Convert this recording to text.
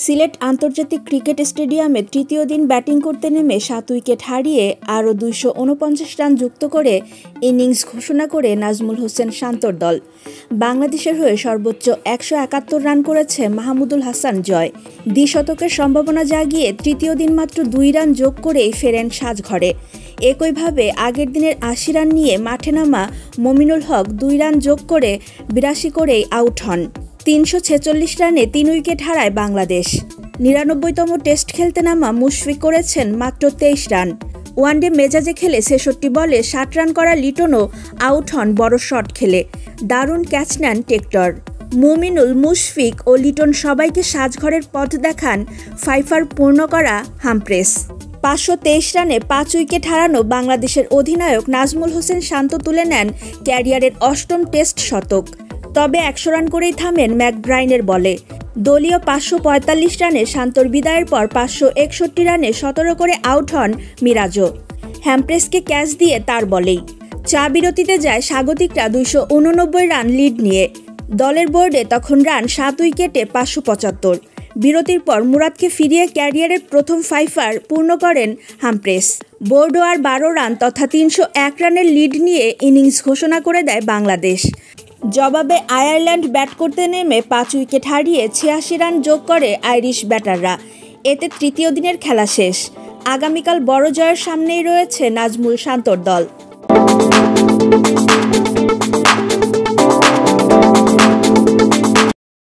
সিলেট আন্তর্জাতিক ক্রিকেট স্টেডিয়ামে তৃতীয় দিন ব্যাটিং করতে নেমে 7 উইকেট হারিয়ে আরও 249 রান যুক্ত করে ইনিংস ঘোষণা করে নাজমুল হোসেন শান্তর দল। বাংলাদেশের হয়ে সর্বোচ্চ 171 রান করেছে মাহমুদুল হাসান জয়। দ্বিশতকের সম্ভাবনা জাগিয়ে তৃতীয় দিন মাত্র 2 রান যোগ করেই ফেরেন সাজঘরে। একইভাবে আগের দিনের 80 রান নিয়ে মাঠে নামা মমিনুল হক 2 রান যোগ করে 82 করেই আউট হন। 346 রানে 3 উইকেট হারায় বাংলাদেশ। 99তম টেস্ট খেলতে নামা মুশফিক করেছেন মাত্র 23 রান। ওয়ানডে মেজাজে খেলে 66 বলে 60 রান করা লিটনও আউট হন বড় শট খেলে। দারুণ ক্যাচ নেন টেক্টর। মুমিনুল, মুশফিক ও লিটন সবাইকে সাজঘরের পথ দেখান ফাইফার পূর্ণ করা হামপ্রেস। 523 রানে 5 উইকেট হারানো বাংলাদেশের অধিনায়ক নাজমুল হোসেন শান্ত তুলে নেন ক্যারিয়ারের 8ম টেস্ট শতক। তবে 100 রান করেই থামেন ম্যাকব্রাইনের বলে। দলীয় 545 রানে শান্তর বিদায়ের পর 561 রানে 17 করে আউট হন মিরাজও। হ্যামপ্রেসকে ক্যাচ দিয়ে তার বলেই চা বিরতিতে যায় স্বাগতিকরা 289 রান লিড নিয়ে। দলের বোর্ডে তখন রান 7 উইকেটে 575। বিরতির পর মুরাদকে ফিরিয়ে ক্যারিয়ারের প্রথম ফাইফার পূর্ণ করেন হামপ্রেস। বোর্ডও আর 12 রান তথা 301 রানের লিড নিয়ে ইনিংস ঘোষণা করে দেয় বাংলাদেশ। জবাবে আয়ারল্যান্ড ব্যাট করতে নেমে 5 উইকেট হারিয়ে 86 রান যোগ করে আইরিশ ব্যাটাররা। এতে তৃতীয় দিনের খেলা শেষ। আগামীকাল বড় জয়ের সামনেই রয়েছে নাজমুল শান্তর দল।